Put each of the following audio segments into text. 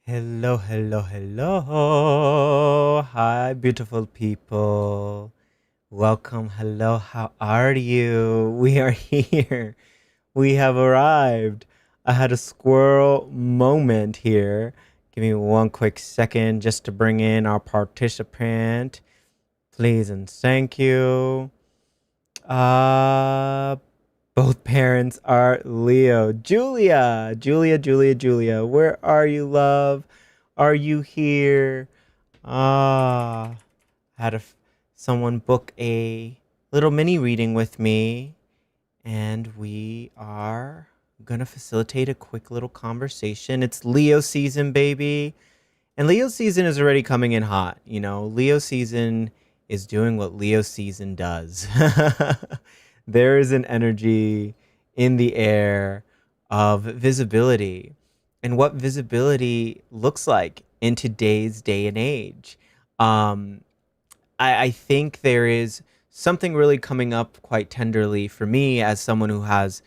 Hello, hello, hello. Hi, beautiful people. Welcome. Hello, how are you? We are here. We have arrived. I had a squirrel moment here. Give me one quick second just to bring in our participant. Please and thank you. Uh, both parents are Leo. Julia. Where are you, love? Are you here? Ah, had someone book a little mini reading with me, and we are gonna facilitate a quick little conversation. It's Leo season, baby. And Leo season is already coming in hot. Leo season is doing what Leo season does. There is an energy in the air of visibility and what visibility looks like in today's day and age. Um, I think there is something really coming up quite tenderly for me as someone who has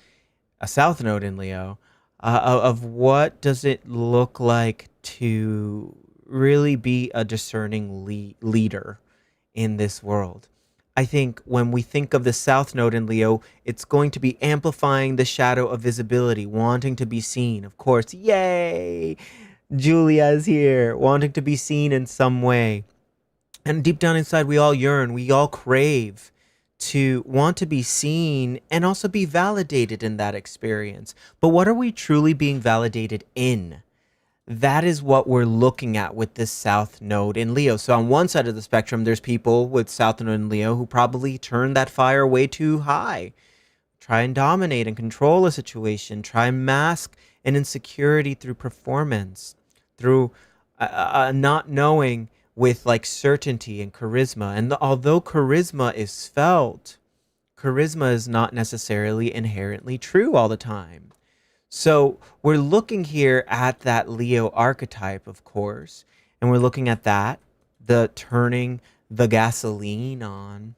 a South Node in Leo, of what does it look like to really be a discerning leader in this world. I think when we think of the South Node in Leo, it's going to be amplifying the shadow of visibility, wanting to be seen. Of course, yay! Julia is here, wanting to be seen in some way. And deep down inside, we all yearn, we all crave to want to be seen and also be validated in that experience. But what are we truly being validated in? That is what we're looking at with this South Node in Leo. So on one side of the spectrum, there's people with South Node in Leo who probably turn that fire way too high, try and dominate and control a situation, try and mask an insecurity through performance, through not knowing with like certainty and charisma. And although charisma is felt, charisma is not necessarily inherently true all the time. So we're looking here at that Leo archetype, of course, and we're looking at that, the turning the gasoline on.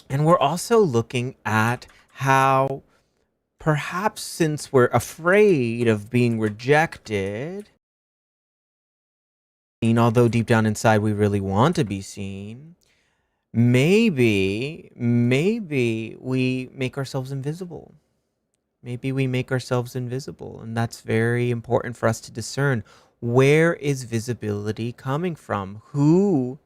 And we're also looking at how perhaps since we're afraid of being rejected, although deep down inside we really want to be seen, maybe we make ourselves invisible. Maybe we make ourselves invisible, and that's very important for us to discern. Where is visibility coming from? Who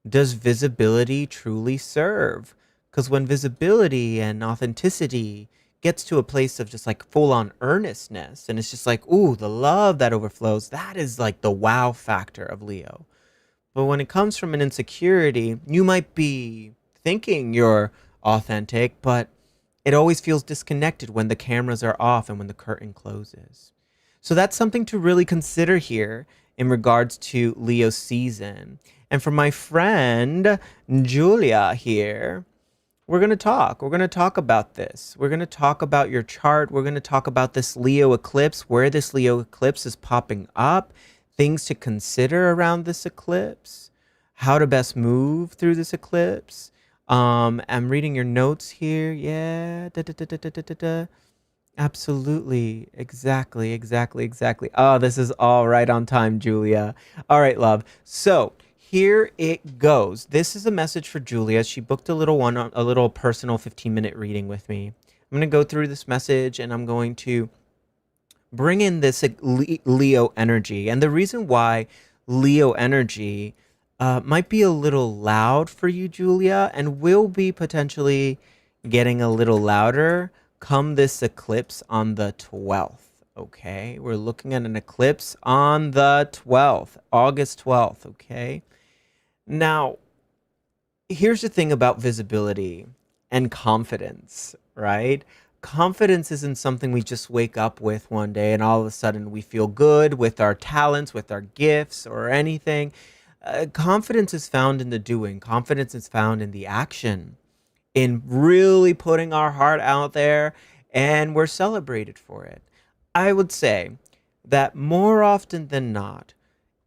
does visibility truly serve? Because when visibility and authenticity gets to a place of just like full on earnestness, and it's just like, ooh, the love that overflows, that is like the wow factor of Leo. But when it comes from an insecurity, you might be thinking you're authentic, but it always feels disconnected when the cameras are off and when the curtain closes. So that's something to really consider here in regards to Leo season. And for my friend Julia here, we're going to talk. We're going to talk about this. We're going to talk about your chart. We're going to talk about this Leo eclipse, where this Leo eclipse is popping up, things to consider around this eclipse, how to best move through this eclipse. I'm reading your notes here. Yeah. Da, da, da, da, da, da, da. Absolutely. Exactly. Oh, this is all right on time, Julia. All right, love. So here it goes. This is a message for Julia. She booked a little personal 15-minute reading with me. I'm going to go through this message and I'm going to bring in this Leo energy. And the reason why Leo energy might be a little loud for you, Julia, and will be potentially getting a little louder come this eclipse on the 12th. Okay, we're looking at an eclipse on the 12th, August 12th. Okay, now here's the thing about visibility and confidence, right? Confidence isn't something we just wake up with one day and all of a sudden we feel good with our talents, with our gifts, or anything. Confidence is found in the doing, confidence is found in the action, in really putting our heart out there, and we're celebrated for it. I would say that more often than not,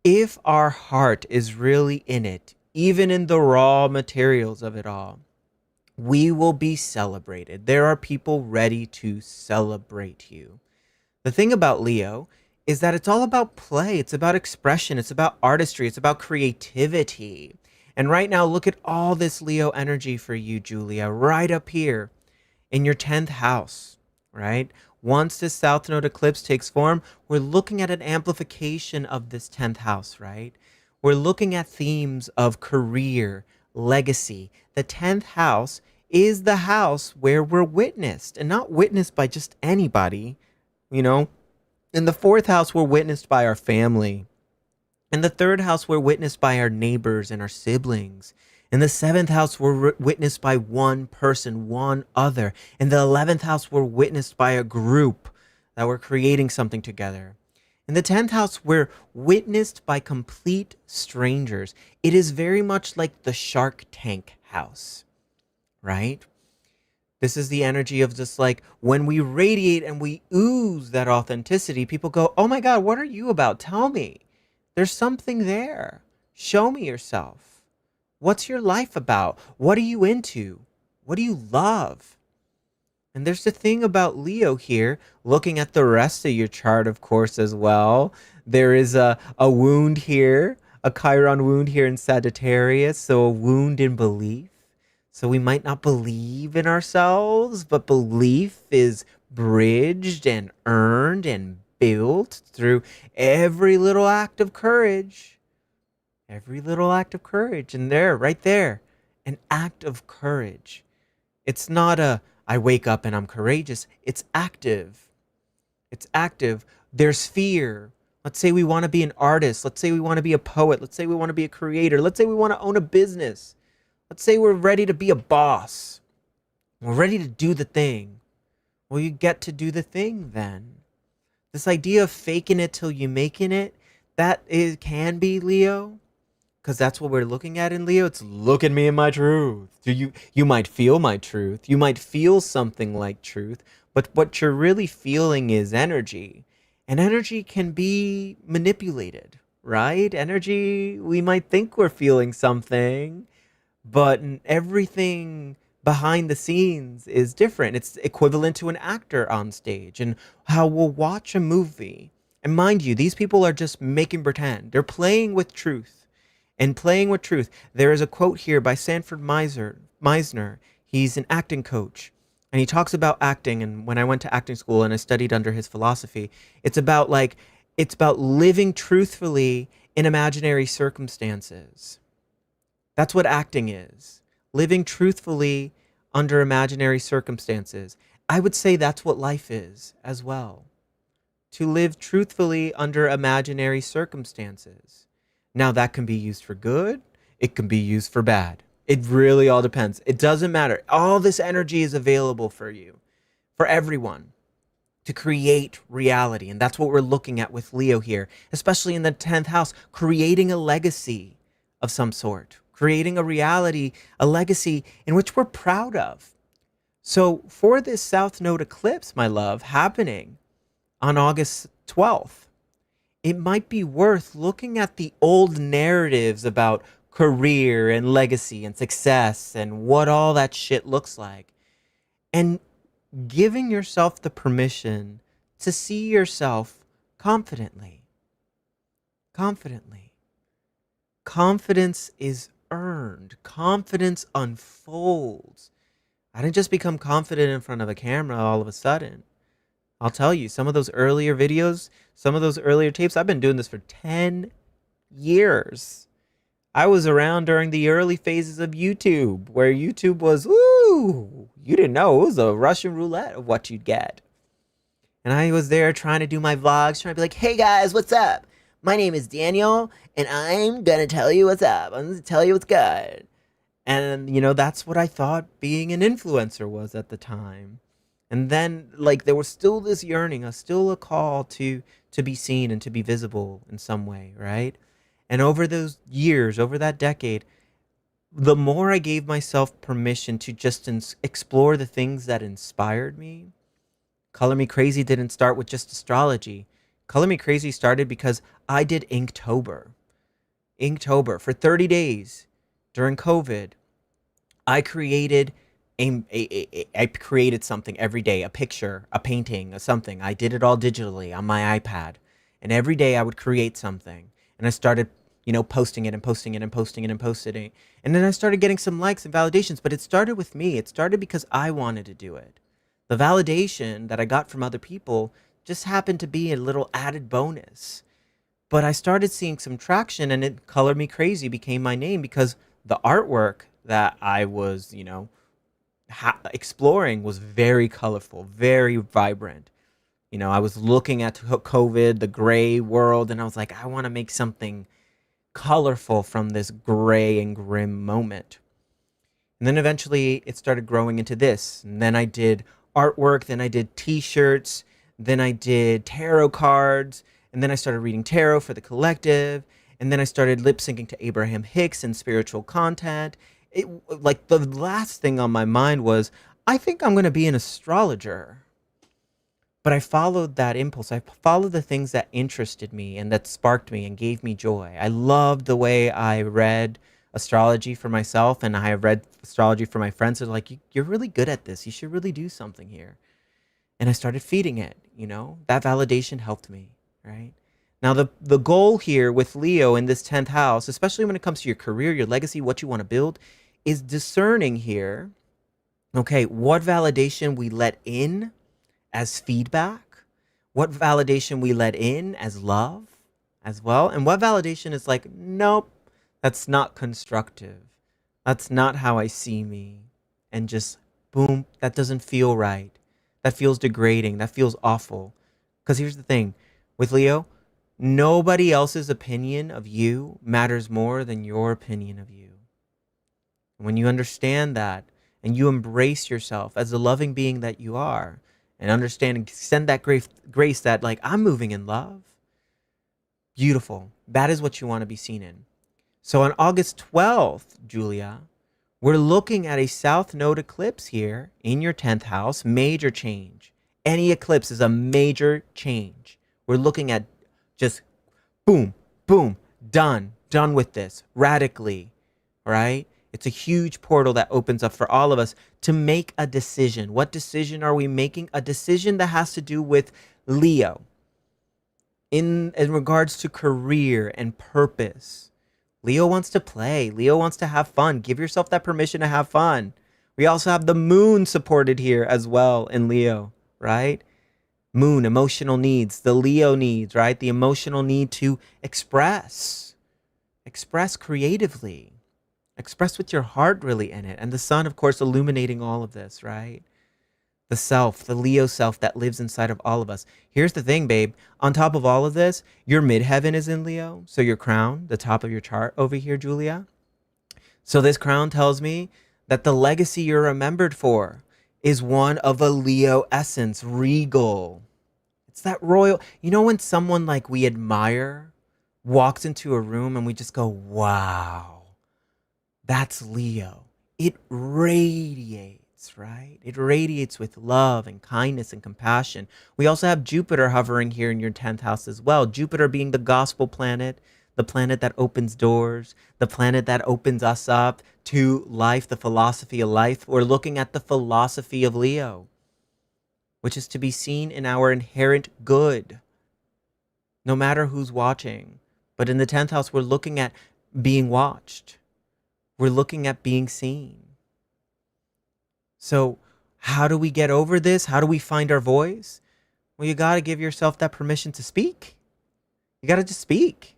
if our heart is really in it, even in the raw materials of it all, we will be celebrated. There are people ready to celebrate you. The thing about Leo is that it's all about play. It's about expression. It's about artistry. It's about creativity. And right now, look at all this Leo energy for you, Julia, right up here in your 10th house, right? Once this South Node eclipse takes form, we're looking at an amplification of this 10th house, right? We're looking at themes of career, legacy. The 10th house is the house where we're witnessed, and not witnessed by just anybody, you know? In the 4th house, we're witnessed by our family. In the 3rd house, we're witnessed by our neighbors and our siblings. In the 7th house, we're witnessed by one person, one other. In the 11th house, we're witnessed by a group that we're creating something together. In the 10th house, we're witnessed by complete strangers. It is very much like the Shark Tank house, right? This is the energy of just like when we radiate and we ooze that authenticity, people go, oh my God, what are you about? Tell me. There's something there. Show me yourself. What's your life about? What are you into? What do you love? And there's the thing about Leo here, looking at the rest of your chart, of course, as well. There is a wound here, a Chiron wound here in Sagittarius, so a wound in belief. So we might not believe in ourselves, but belief is bridged and earned and built through every little act of courage. Every little act of courage. And there, right there, an act of courage. It's not a, I wake up and I'm courageous. It's active. It's active. There's fear. Let's say we want to be an artist. Let's say we want to be a poet. Let's say we want to be a creator. Let's say we want to own a business. Let's say we're ready to be a boss. We're ready to do the thing. Well, you get to do the thing then. This idea of faking it till you making it, can be Leo, because that's what we're looking at in Leo. It's look at me and my truth. You might feel my truth. You might feel something like truth, but what you're really feeling is energy. And energy can be manipulated, right? Energy, we might think we're feeling something, but everything behind the scenes is different. It's equivalent to an actor on stage and how we'll watch a movie. And mind you, these people are just making pretend. They're playing with truth and playing with truth. There is a quote here by Sanford Meisner. He's an acting coach and he talks about acting. And when I went to acting school and I studied under his philosophy, it's about living truthfully in imaginary circumstances. That's what acting is. Living truthfully under imaginary circumstances. I would say that's what life is as well. To live truthfully under imaginary circumstances. Now that can be used for good. It can be used for bad. It really all depends. It doesn't matter. All this energy is available for you, for everyone, to create reality. And that's what we're looking at with Leo here, especially in the 10th house, creating a legacy of some sort. Creating a reality, a legacy in which we're proud of. So for this South Node eclipse, my love, happening on August 12th, it might be worth looking at the old narratives about career and legacy and success and what all that shit looks like, and giving yourself the permission to see yourself confidently. Confidently. Confidence is earned. Confidence unfolds. I didn't just become confident in front of a camera all of a sudden. I'll tell you, some of those earlier videos, some of those earlier tapes, I've been doing this for 10 years. I was around during the early phases of YouTube, where YouTube was, ooh, you didn't know, it was a Russian roulette of what you'd get. And I was there trying to do my vlogs, trying to be like, hey guys, what's up? My name is Daniel, and I'm gonna tell you what's up. I'm gonna tell you what's good. And, that's what I thought being an influencer was at the time. And then, there was still this yearning, still a call to be seen and to be visible in some way, right? And over those years, over that decade, the more I gave myself permission to just explore the things that inspired me. Color Me Crazy didn't start with just astrology. Color Me Crazy started because I did Inktober. Inktober for 30 days during COVID. I created I created something every day, a picture, a painting, something. I did it all digitally on my iPad. And every day I would create something. And I started, posting it and posting it and posting it and posting it. And then I started getting some likes and validations, but it started with me. It started because I wanted to do it. The validation that I got from other people just happened to be a little added bonus. But I started seeing some traction, and it Color Me Crazy became my name because the artwork that I was, exploring was very colorful, very vibrant. I was looking at COVID, the gray world, and I was like, I want to make something colorful from this gray and grim moment. And then eventually it started growing into this. And then I did artwork, then I did t-shirts, then I did tarot cards, and then I started reading tarot for the collective, and then I started lip syncing to Abraham Hicks and spiritual content. It like the last thing on my mind was, I think I'm going to be an astrologer. But I followed that impulse. I followed the things that interested me and that sparked me and gave me joy. I loved the way I read astrology for myself, and I read astrology for my friends. They're like, you're really good at this. You should really do something here. And I started feeding it, That validation helped me, right? Now, the goal here with Leo in this 10th house, especially when it comes to your career, your legacy, what you want to build, is discerning here, okay, what validation we let in as feedback, what validation we let in as love as well, and what validation is like, nope, that's not constructive. That's not how I see me. And just boom, that doesn't feel right. That feels degrading. That feels awful. Because here's the thing with Leo, nobody else's opinion of you matters more than your opinion of you. When you understand that and you embrace yourself as the loving being that you are, and understand and extend that grace that, like, I'm moving in love. Beautiful. That is what you want to be seen in. So on August 12th, Julia, we're looking at a South Node eclipse here in your 10th house. Major change. Any eclipse is a major change. We're looking at just boom, boom, done with this radically, right? It's a huge portal that opens up for all of us to make a decision. What decision are we making? A decision that has to do with Leo in regards to career and purpose. Leo wants to play. Leo wants to have fun. Give yourself that permission to have fun. We also have the moon supported here as well in Leo, right? Moon, emotional needs, the Leo needs, right? The emotional need to express creatively. Express with your heart really in it. And the sun, of course, illuminating all of this, right? The self, the Leo self that lives inside of all of us. Here's the thing, babe. On top of all of this, your midheaven is in Leo. So your crown, the top of your chart over here, Julia. So this crown tells me that the legacy you're remembered for is one of a Leo essence, regal. It's that royal. When someone like we admire walks into a room and we just go, wow. That's Leo. It radiates, right? It radiates with love and kindness and compassion. We also have Jupiter hovering here in your 10th house as well. Jupiter being the gospel planet, the planet that opens doors, the planet that opens us up to life, the philosophy of life. We're looking at the philosophy of Leo, which is to be seen in our inherent good, no matter who's watching. But in the 10th house, we're looking at being watched. We're looking at being seen. So how do we get over this? How do we find our voice? Well, you got to give yourself that permission to speak. You got to just speak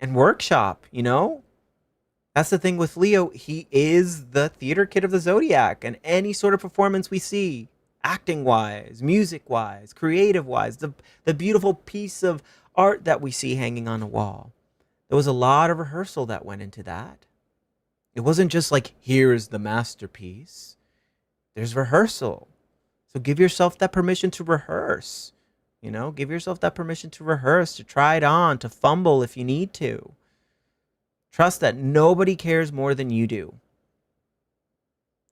and workshop, That's the thing with Leo. He is the theater kid of the zodiac, and any sort of performance we see, acting wise, music wise, creative wise, the beautiful piece of art that we see hanging on a wall. There was a lot of rehearsal that went into that. It wasn't just like, here's the masterpiece. There's rehearsal. So give yourself that permission to rehearse. Give yourself that permission to rehearse, to try it on, to fumble if you need to. Trust that nobody cares more than you do.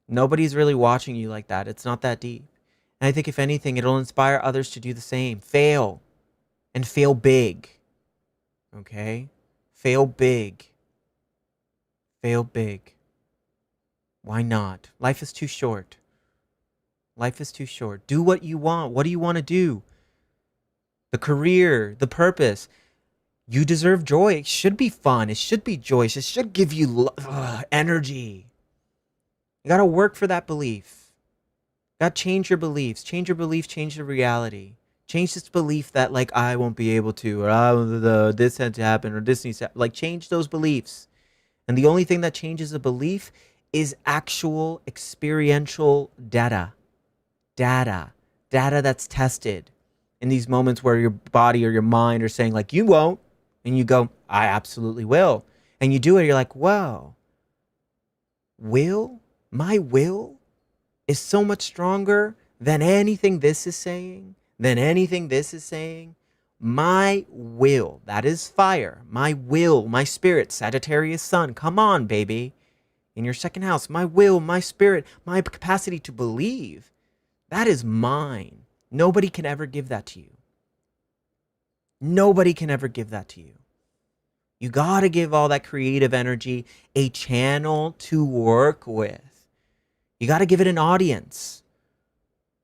Nobody's really watching you like that. It's not that deep. And I think if anything, it'll inspire others to do the same. Fail. And fail big. Okay? Fail big. Fail big. Why not? Life is too short. Life is too short. Do what you want. What do you want to do? the career, the purpose. You deserve joy. It should be fun. It should be joyous. It should give you energy. You got to work for that belief. You got to change your beliefs. Change your beliefs, change the reality. Change this belief that, like, I won't be able to, or this had to happen, or this needs to happen. Like, change those beliefs. And the only thing that changes a belief is actual experiential data. Data that's tested. In these moments where your body or your mind are saying, like, you won't. And you go, I absolutely will. And you do it, you're like, whoa. My will is so much stronger than anything this is saying, My will, that is fire. My will, my spirit, Sagittarius sun. Come on, baby. In your second house, my will, my spirit, my capacity to believe, that is mine. Nobody can ever give that to you. Nobody can ever give that to you. You got to give all that creative energy a channel to work with. You got to give it an audience.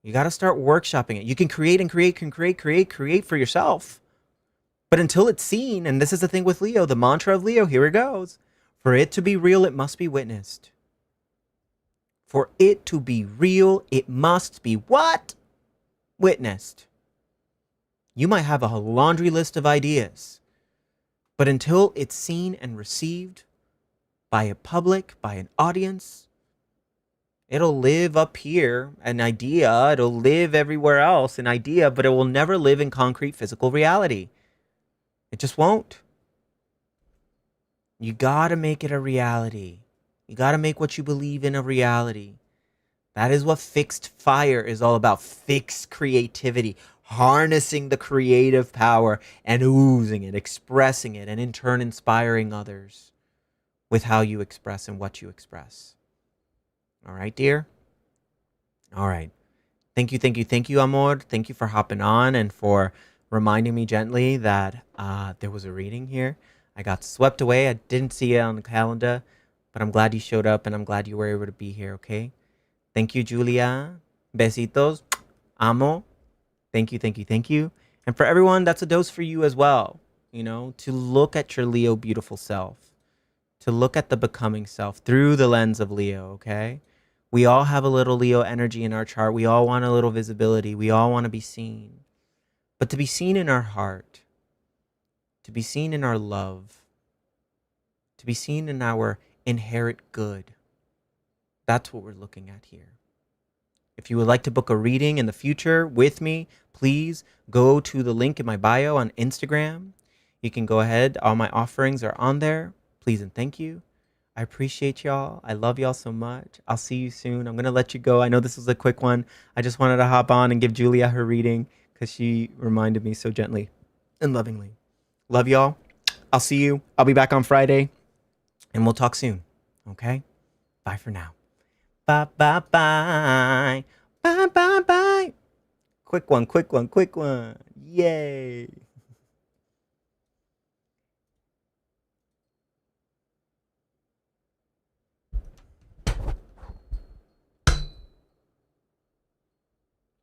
You got to start workshopping it. You can create for yourself. But until it's seen, and this is the thing with Leo, the mantra of Leo, here it goes. For it to be real, it must be witnessed. For it to be real, it must be what? Witnessed. You might have a laundry list of ideas, but until it's seen and received by a public, by an audience, it'll live up here, an idea. It'll live everywhere else, an idea, but it will never live in concrete physical reality. It just won't. You gotta make it a reality. You gotta make what you believe in a reality. That is what fixed fire is all about. Fixed creativity. Harnessing the creative power and oozing it, expressing it, and in turn inspiring others with how you express and what you express. All right, dear? All right. Thank you, Amor. Thank you for hopping on and for reminding me gently that there was a reading here. I got swept away. I didn't see it on the calendar, but I'm glad you showed up and I'm glad you were able to be here, okay? Thank you, Julia. Besitos. Amo. Thank you. And for everyone, that's a dose for you as well. To look at your Leo beautiful self, to look at the becoming self through the lens of Leo, okay? We all have a little Leo energy in our chart. We all want a little visibility. We all want to be seen. But to be seen in our heart, to be seen in our love, to be seen in our inherent good, that's what we're looking at here. If you would like to book a reading in the future with me, please go to the link in my bio on Instagram. You can go ahead. All my offerings are on there. Please and thank you. I appreciate y'all. I love y'all so much. I'll see you soon. I'm going to let you go. I know this was a quick one. I just wanted to hop on and give Julia her reading because she reminded me so gently and lovingly. Love y'all. I'll see you. I'll be back on Friday and we'll talk soon. Okay? Bye for now. Bye, bye, bye. Bye, bye, bye. Quick one. Yay.